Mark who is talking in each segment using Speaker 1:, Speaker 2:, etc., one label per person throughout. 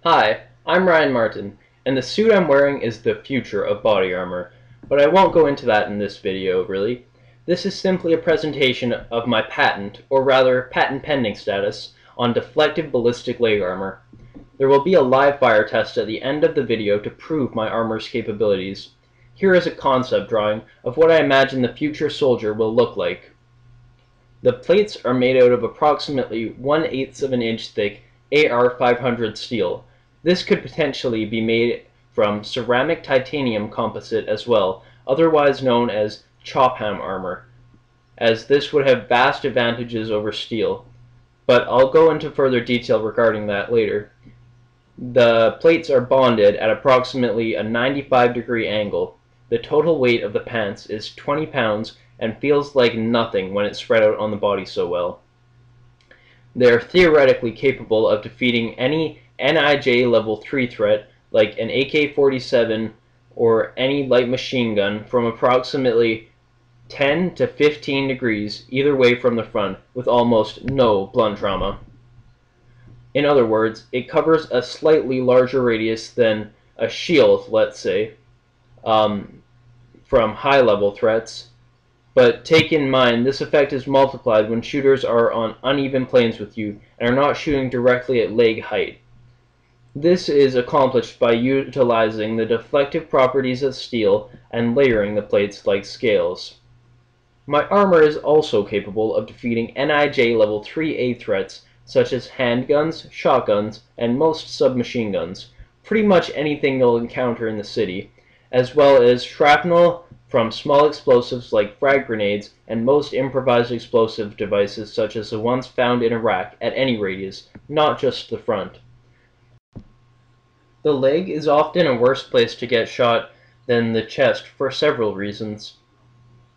Speaker 1: Hi, I'm Ryan Martin, and the suit I'm wearing is the future of body armor, but I won't go into that in this video, really. This is simply a presentation of my patent, or rather patent pending status, on deflective ballistic leg armor. There will be a live fire test at the end of the video to prove my armor's capabilities. Here is a concept drawing of what I imagine the future soldier will look like. The plates are made out of approximately 1/8 of an inch thick AR-500 steel. This could potentially be made from ceramic titanium composite as well, otherwise known as chop-ham armor, as this would have vast advantages over steel. But I'll go into further detail regarding that later. The plates are bonded at approximately a 95-degree angle. The total weight of the pants is 20 pounds and feels like nothing when it's spread out on the body so well. They are theoretically capable of defeating any NIJ level 3 threat like an AK-47 or any light machine gun from approximately 10 to 15 degrees either way from the front with almost no blunt trauma. In other words, it covers a slightly larger radius than a shield, let's say, from high-level threats, but take in mind this effect is multiplied when shooters are on uneven planes with you and are not shooting directly at leg height. This is accomplished by utilizing the deflective properties of steel and layering the plates like scales. My armor is also capable of defeating NIJ level 3A threats such as handguns, shotguns, and most submachine guns, pretty much anything you'll encounter in the city, as well as shrapnel from small explosives like frag grenades and most improvised explosive devices such as the ones found in Iraq at any radius, not just the front. The leg is often a worse place to get shot than the chest for several reasons.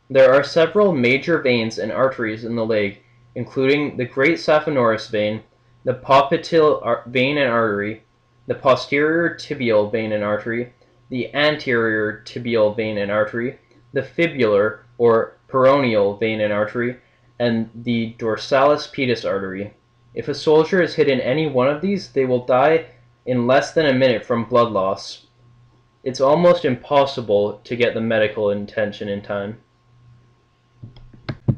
Speaker 1: There are several major veins and arteries in the leg, including the great saphenous vein, the popliteal vein and artery, the posterior tibial vein and artery, the anterior tibial vein and artery, the fibular or peroneal vein and artery, and the dorsalis pedis artery. If a soldier is hit in any one of these, they will die in less than a minute from blood loss. It's almost impossible to get the medical attention in time.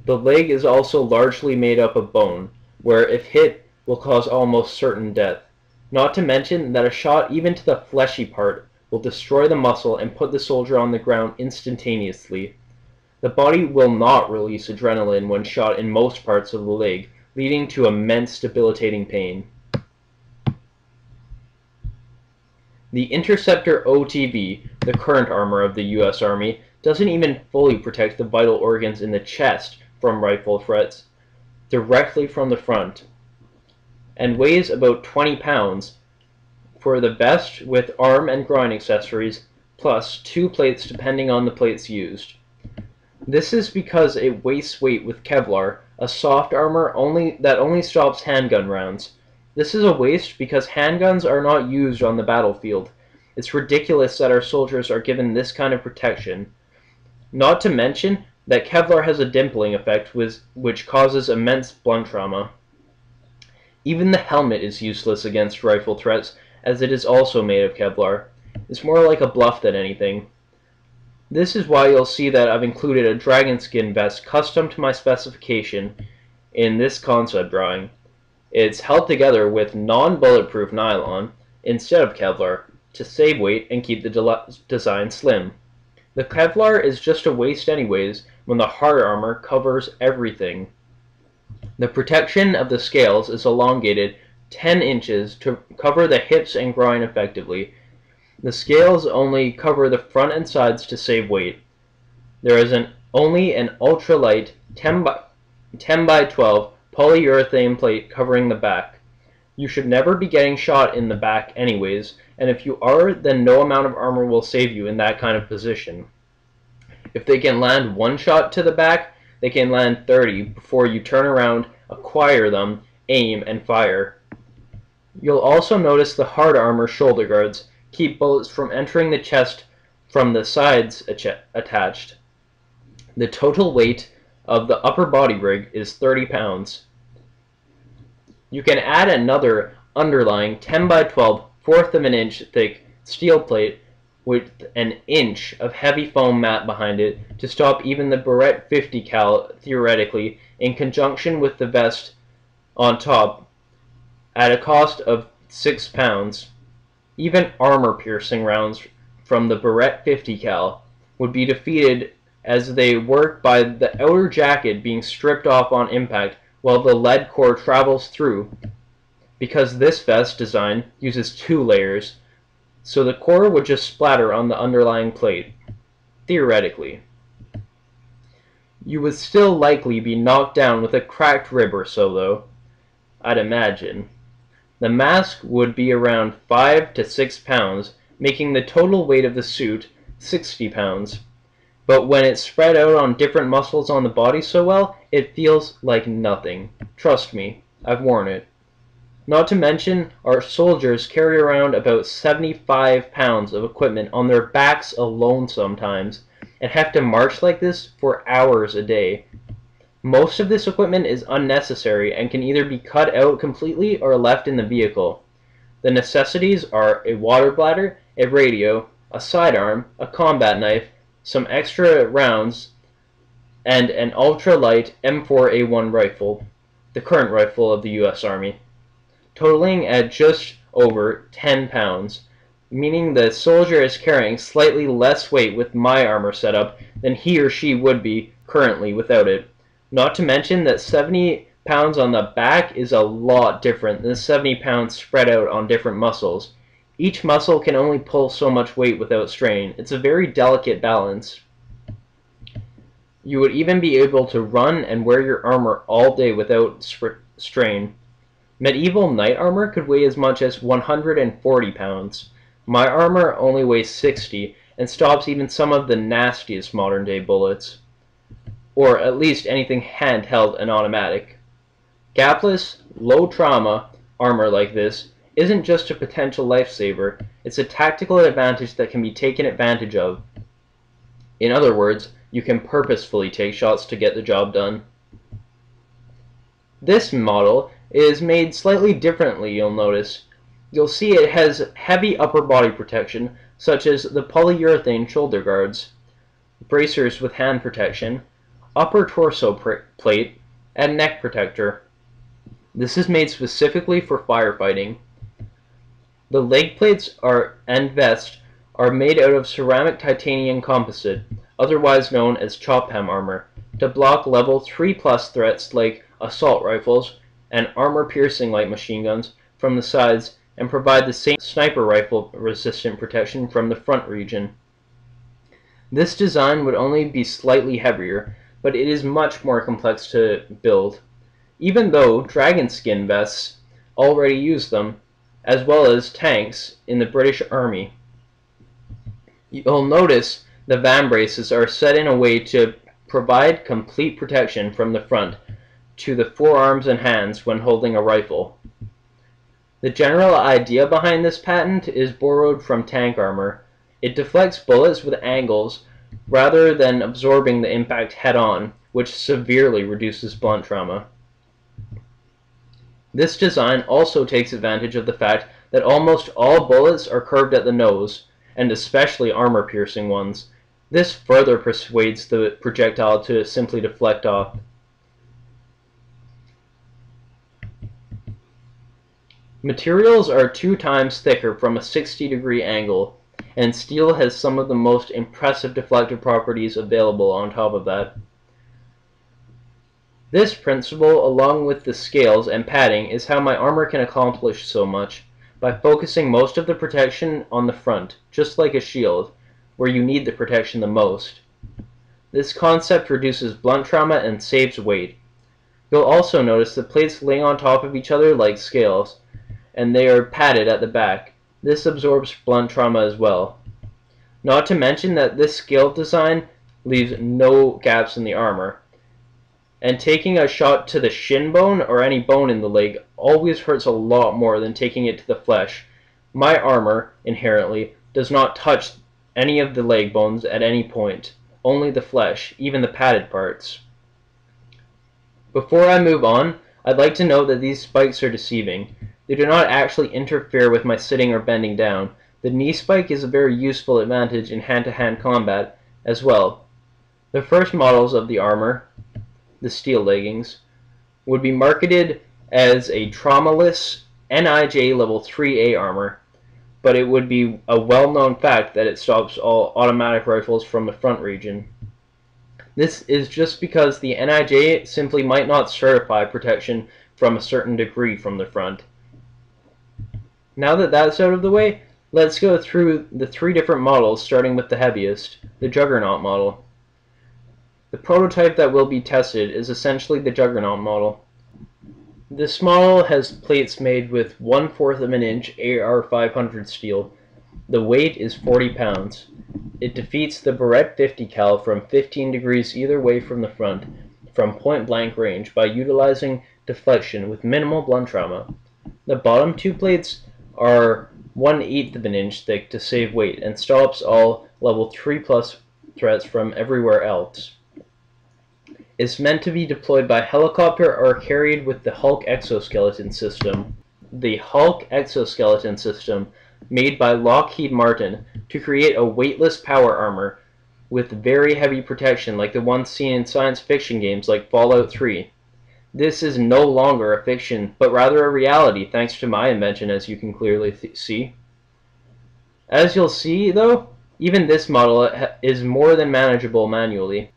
Speaker 1: The leg is also largely made up of bone, where if hit will cause almost certain death. Not to mention that a shot even to the fleshy part will destroy the muscle and put the soldier on the ground instantaneously. The body will not release adrenaline when shot in most parts of the leg, leading to immense debilitating pain. The Interceptor OTV, the current armor of the US Army, doesn't even fully protect the vital organs in the chest from rifle threats directly from the front, and weighs about 20 pounds for the best with arm and groin accessories, plus 2 plates depending on the plates used. This is because it wastes weight with Kevlar, a soft armor that only stops handgun rounds. This is a waste because handguns are not used on the battlefield. It's ridiculous that our soldiers are given this kind of protection. Not to mention that Kevlar has a dimpling effect which causes immense blunt trauma. Even the helmet is useless against rifle threats, as it is also made of Kevlar. It's more like a bluff than anything. This is why you'll see that I've included a dragon skin vest custom to my specification in this concept drawing. It's held together with non-bulletproof nylon instead of Kevlar to save weight and keep the design slim. The Kevlar is just a waste anyways when the hard armor covers everything. The protection of the scales is elongated 10 inches to cover the hips and groin effectively. The scales only cover the front and sides to save weight. There is only an ultralight 10 by 12 polyurethane plate covering the back. You should never be getting shot in the back anyways, and if you are, then no amount of armor will save you in that kind of position. If they can land 1 shot to the back, they can land 30 before you turn around, acquire them, aim, and fire. You'll also notice the hard armor shoulder guards keep bullets from entering the chest from the sides attached. The total weight of the upper body rig is 30 pounds. You can add another underlying 10 by 12 1/4 of an inch thick steel plate with an inch of heavy foam mat behind it to stop even the Barrett 50 cal theoretically, in conjunction with the vest on top at a cost of £6. Even armor-piercing rounds from the Barrett 50 cal would be defeated as they work by the outer jacket being stripped off on impact while the lead core travels through, because this vest design uses 2 layers, so the core would just splatter on the underlying plate. Theoretically. You would still likely be knocked down with a cracked rib or so, though, I'd imagine. The mask would be around 5 to 6 pounds, making the total weight of the suit 60 pounds. But when it's spread out on different muscles on the body so well, it feels like nothing. Trust me, I've worn it. Not to mention, our soldiers carry around about 75 pounds of equipment on their backs alone sometimes, and have to march like this for hours a day. Most of this equipment is unnecessary and can either be cut out completely or left in the vehicle. The necessities are a water bladder, a radio, a sidearm, a combat knife, some extra rounds, and an ultra-light M4A1 rifle, the current rifle of the US Army, totaling at just over 10 pounds, meaning the soldier is carrying slightly less weight with my armor setup than he or she would be currently without it. Not to mention that 70 pounds on the back is a lot different than 70 pounds spread out on different muscles. Each muscle can only pull so much weight without strain. It's a very delicate balance. You would even be able to run and wear your armor all day without strain. Medieval knight armor could weigh as much as 140 pounds. My armor only weighs 60 and stops even some of the nastiest modern day bullets. Or at least anything handheld and automatic. Gapless, low trauma armor like this isn't just a potential lifesaver, it's a tactical advantage that can be taken advantage of. In other words, you can purposefully take shots to get the job done. This model is made slightly differently, you'll notice. You'll see it has heavy upper body protection, such as the polyurethane shoulder guards, bracers with hand protection, upper torso plate, and neck protector. This is made specifically for firefighting. The leg plates and vest are made out of ceramic titanium composite, otherwise known as chop-hem armor, to block level 3+ threats like assault rifles and armor-piercing light machine guns from the sides, and provide the same sniper rifle resistant protection from the front region. This design would only be slightly heavier, but it is much more complex to build, even though dragon skin vests already use them, as well as tanks in the British Army. You'll notice the van braces are set in a way to provide complete protection from the front to the forearms and hands when holding a rifle. The general idea behind this patent is borrowed from tank armor. It deflects bullets with angles rather than absorbing the impact head-on, which severely reduces blunt trauma. This design also takes advantage of the fact that almost all bullets are curved at the nose, and especially armor-piercing ones. This further persuades the projectile to simply deflect off. Materials are 2 times thicker from a 60-degree angle, and steel has some of the most impressive deflective properties available on top of that. This principle, along with the scales and padding, is how my armor can accomplish so much, by focusing most of the protection on the front, just like a shield, where you need the protection the most. This concept reduces blunt trauma and saves weight. You'll also notice the plates lay on top of each other like scales, and they are padded at the back. This absorbs blunt trauma as well. Not to mention that this scale design leaves no gaps in the armor, and taking a shot to the shin bone or any bone in the leg always hurts a lot more than taking it to the flesh. My armor, inherently, does not touch any of the leg bones at any point, only the flesh, even the padded parts. Before I move on, I'd like to note that these spikes are deceiving. they do not actually interfere with my sitting or bending down. The knee spike is a very useful advantage in hand-to-hand combat as well. The first models of the armor, the steel leggings, would be marketed as a traumaless NIJ level 3A armor, but it would be a well-known fact that it stops all automatic rifles from the front region. This is just because the NIJ simply might not certify protection from a certain degree from the front. Now that that's out of the way, let's go through the three different models, starting with the heaviest, the Juggernaut model. The prototype that will be tested is essentially the Juggernaut model. This model has plates made with 1/4 of an inch AR-500 steel. The weight is 40 pounds. It defeats the Barrett 50 cal from 15 degrees either way from the front, from point blank range, by utilizing deflection with minimal blunt trauma. The bottom two plates are 1/8 of an inch thick to save weight and stops all level 3+ threats from everywhere else. It's meant to be deployed by helicopter or carried with the HULK Exoskeleton system. The HULK Exoskeleton system, made by Lockheed Martin to create a weightless power armor with very heavy protection like the ones seen in science fiction games like Fallout 3. This is no longer a fiction, but rather a reality thanks to my invention, as you can clearly see. As you'll see though, even this model is more than manageable manually.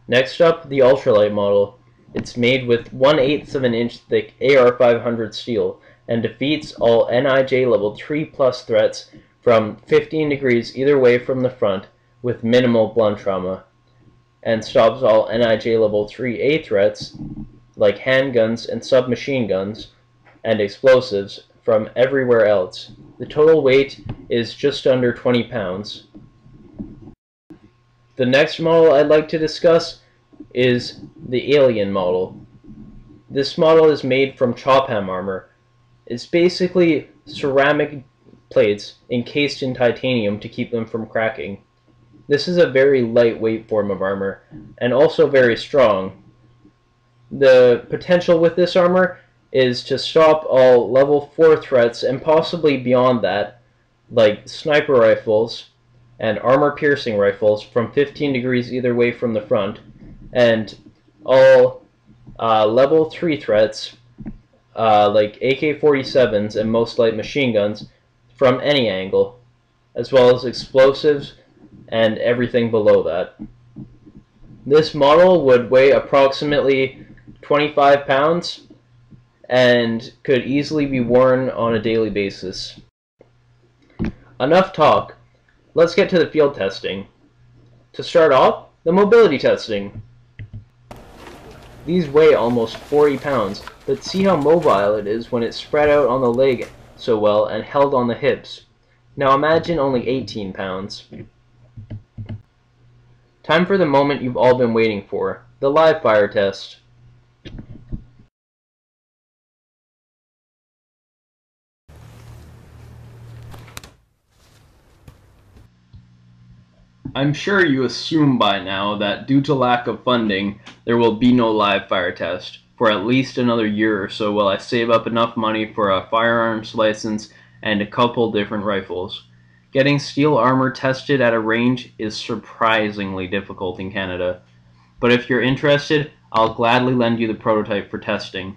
Speaker 1: Next up, the ultralight model. It's made with 1/8 of an inch thick AR-500 steel and defeats all NIJ level 3+ threats from 15 degrees either way from the front with minimal blunt trauma, and stops all NIJ level 3A threats like handguns and submachine guns and explosives from everywhere else. The total weight is just under 20 pounds. The next model I'd like to discuss is the Alien model. This model is made from Chopham armor. It's basically ceramic plates encased in titanium to keep them from cracking. This is a very lightweight form of armor, and also very strong. The potential with this armor is to stop all level 4 threats and possibly beyond that, like sniper rifles and armor-piercing rifles from 15 degrees either way from the front, and all level 3 threats like AK-47s and most light machine guns from any angle, as well as explosives and everything below that. This model would weigh approximately 25 pounds and could easily be worn on a daily basis. Enough talk. Let's get to the field testing. To start off, the mobility testing. These weigh almost 40 pounds, but see how mobile it is when it's spread out on the leg so well and held on the hips. Now imagine only 18 pounds. Time for the moment you've all been waiting for, the live fire test. I'm sure you assume by now that due to lack of funding, there will be no live fire test for at least another year or so while I save up enough money for a firearms license and a couple different rifles. Getting steel armor tested at a range is surprisingly difficult in Canada, but if you're interested, I'll gladly lend you the prototype for testing.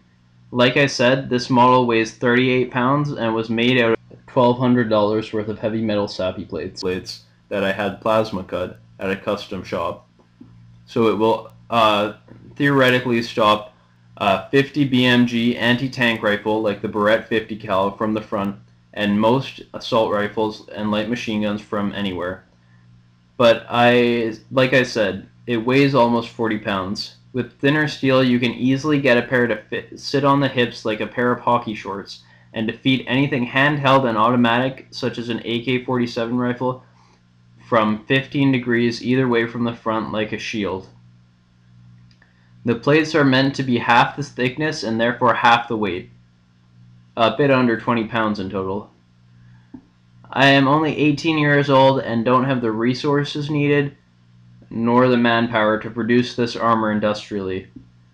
Speaker 1: Like I said, this model weighs 38 pounds and was made out of $1,200 worth of heavy metal sappy plates that I had plasma cut at a custom shop. So it will theoretically stop a 50 BMG anti-tank rifle like the Barrett 50 cal from the front and most assault rifles and light machine guns from anywhere. But like I said, it weighs almost 40 pounds. With thinner steel, you can easily get a pair to sit on the hips like a pair of hockey shorts and defeat anything handheld and automatic, such as an AK-47 rifle, from 15 degrees either way from the front like a shield. The plates are meant to be half the thickness and therefore half the weight, a bit under 20 pounds in total. I am only 18 years old and don't have the resources needed nor the manpower to produce this armor industrially.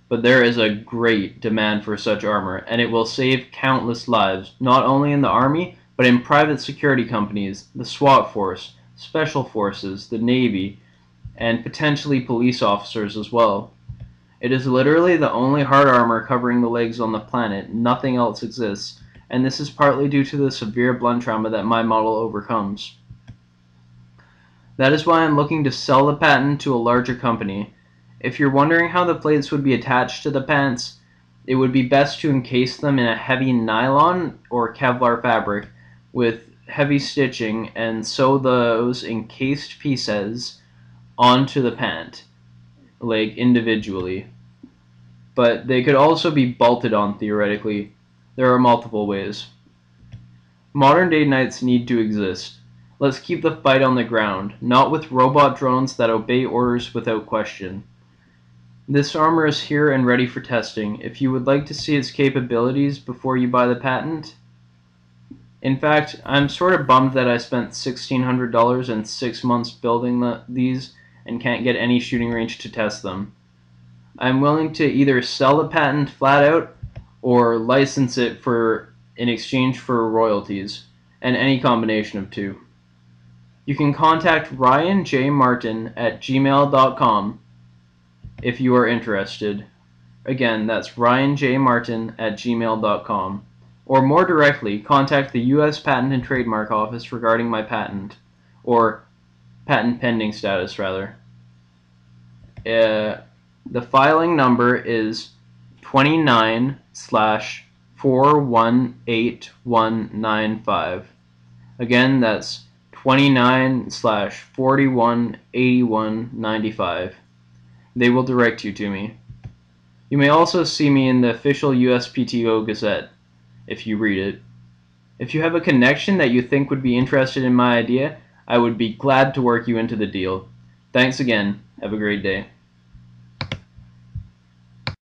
Speaker 1: but there is a great demand for such armor, and it will save countless lives, not only in the Army, but in private security companies, the SWAT force, Special Forces, the Navy, and potentially police officers as well. It is literally the only hard armor covering the legs on the planet. Nothing else exists, and this is partly due to the severe blunt trauma that my model overcomes. That is why I'm looking to sell the patent to a larger company. If you're wondering how the plates would be attached to the pants, it would be best to encase them in a heavy nylon or Kevlar fabric with heavy stitching and sew those encased pieces onto the pant leg individually. But they could also be bolted on theoretically. There are multiple ways. Modern day knights need to exist. Let's keep the fight on the ground, not with robot drones that obey orders without question. This armor is here and ready for testing. If you would like to see its capabilities before you buy the patent. In fact, I'm sort of bummed that I spent $1,600 and 6 months building these and can't get any shooting range to test them. I'm willing to either sell the patent flat out or license it in exchange for royalties, and any combination of two. You can contact ryanjmartin@gmail.com if you are interested. Again, that's ryanjmartin@gmail.com. Or more directly, contact the U.S. Patent and Trademark Office regarding my patent, or patent pending status rather. The filing number is 29/418195. Again, that's 29/418195. They will direct you to me. You may also see me in the official USPTO Gazette, if you read it. If you have a connection that you think would be interested in my idea, I would be glad to work you into the deal. Thanks again. Have a great day.